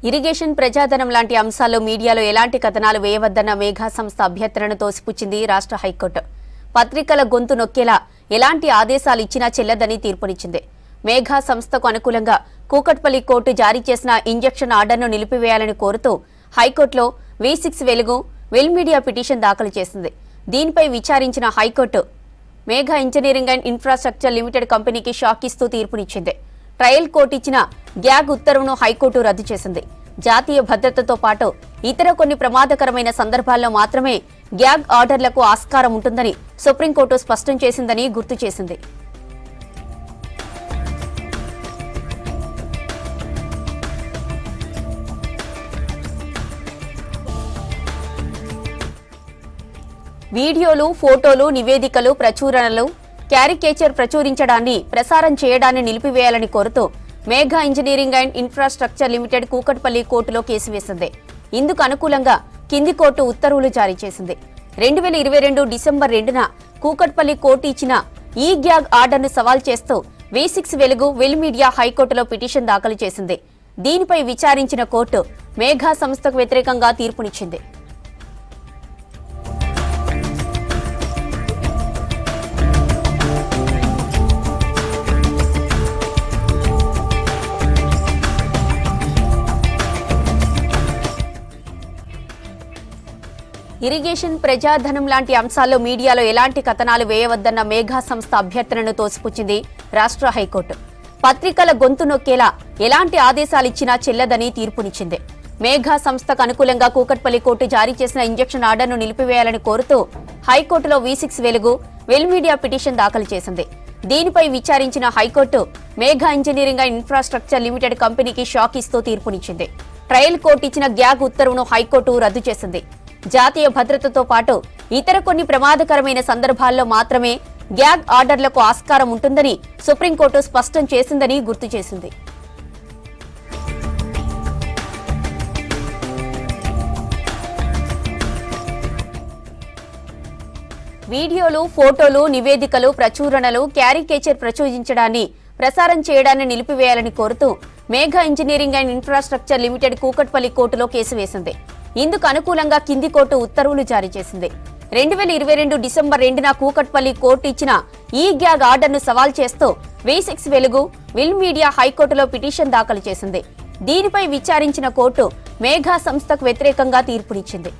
Irrigation ప్రజాధనం లాంటి అంశాల్లో మీడియాలో ఎలాంటి కథనాలు వేయవద్దన్న మేఘా సంస్థ అభ్యర్థనను తోసిపుచ్చింది రాష్ట్ర హైకోర్టు. పత్రికల గొంతు నొక్కేలా ఎలాంటి ఆదేశాలు ఇచ్చినా చెల్లదని తీర్పునిచ్చింది. మేఘా సంస్థకు అనుకూలంగా కూకట్పల్లి కోర్టు జారీ చేసిన ఇంజెక్షన్ ఆర్డర్ను నిలిపివేయాలని కోరుతూ హైకోర్టులో V6 వెలుగు వెల్ మీడియా పిటిషన్ దాఖలు చేసింది. దీనిపై విచారించిన high court Megha engineering and infrastructure limited కంపెనీకి షాక్ ఇస్తూ తీర్పునిచ్చింది. ట్రయల్ కోర్టు ఇచ్చిన గ్యాగ్ ఉత్తర్వును హైకోర్టు రద్దు చేసింది. జాతీయ భద్రతతో పాటు ఇతర కొన్ని ప్రమాదకరమైన సందర్భాల్లో మాత్రమే గ్యాగ్ ఆర్డర్లకు ఆస్కారం ఉంటుందని సుప్రీంకోర్టు స్పష్టం చేసిందని గుర్తు చేసింది. వీడియోలు, ఫోటోలు, నివేదికలు, ప్రచురణలు, క్యారికేచర్ ప్రచురించడాన్ని, ప్రసారం చేయడాన్ని నిలిపివేయాలని కోరుతూ Megha engineering and infrastructure limited Kukatpally కోర్టులో కేసు వేసింది. ఇందుకు అనుకూలంగా కింది కోర్టు ఉత్తర్వులు జారీ చేసింది. 2022 డిసెంబర్ 2న కూకట్పల్లి కోర్టు ఇచ్చిన ఈ గ్యాగ్ ఆర్డర్ను సవాల్ చేస్తూ V6 వెలుగు వెల్ మీడియా హైకోర్టులో పిటిషన్ దాఖలు చేసింది. దీనిపై విచారించిన కోర్టు మేఘా సంస్థకు వ్యతిరేకంగా తీర్పునిచ్చింది. ఇరిగేషన్ ప్రజాధనం లాంటి అంశాల్లో మీడియాలో ఎలాంటి కథనాలు వేయవద్దన్న మేఘా సంస్థ అభ్యర్థనను తోసిపుచ్చింది రాష్ట్ర హైకోర్టు. పత్రికల గొంతు నొక్కేలా ఎలాంటి ఆదేశాలిచ్చినా చెల్లదని తీర్పునిచ్చింది. మేఘా సంస్థకు అనుకూలంగా కూకట్పల్లి కోర్టు జారీ చేసిన ఇంజెక్షన్ ఆర్డర్ను నిలిపివేయాలని కోరుతూ హైకోర్టులో V6 వెలుగు వెల్ మీడియా పిటిషన్ దాఖలు చేసింది. దీనిపై విచారించిన high court Megha engineering and infrastructure limited కంపెనీకి షాక్ ఇస్తూ తీర్పునిచ్చింది. ట్రయల్ కోర్టు ఇచ్చిన గ్యాగ్ ఉత్తర్వును హైకోర్టు రద్దు చేసింది. జాతీయ భద్రతతో పాటు ఇతర కొన్ని ప్రమాదకరమైన సందర్భాల్లో మాత్రమే గ్యాగ్ ఆర్డర్లకు ఆస్కారం ఉంటుందని సుప్రీంకోర్టు స్పష్టం చేసిందని గుర్తు చేసింది. వీడియోలు, ఫోటోలు, నివేదికలు, ప్రచురణలు, క్యారికేచర్ ప్రచురించడాన్ని, ప్రసారం చేయడాన్ని నిలిపివేయాలని కోరుతూ Megha engineering and infrastructure limited Kukatpally కోర్టులో కేసు వేసింది. ఇందుకు అనుకూలంగా కింది కోర్టు ఉత్తర్వులు జారీ చేసింది. 2022 డిసెంబర్ 2న కూకట్పల్లి కోర్టు ఇచ్చిన ఈ గ్యాగ్ ఆర్డర్ను సవాల్ చేస్తూ V6 వెలుగు విల్ మీడియా హైకోర్టులో పిటిషన్ దాఖలు చేసింది. దీనిపై విచారించిన కోర్టు మేఘా సంస్థకు వ్యతిరేకంగా తీర్పునిచ్చింది.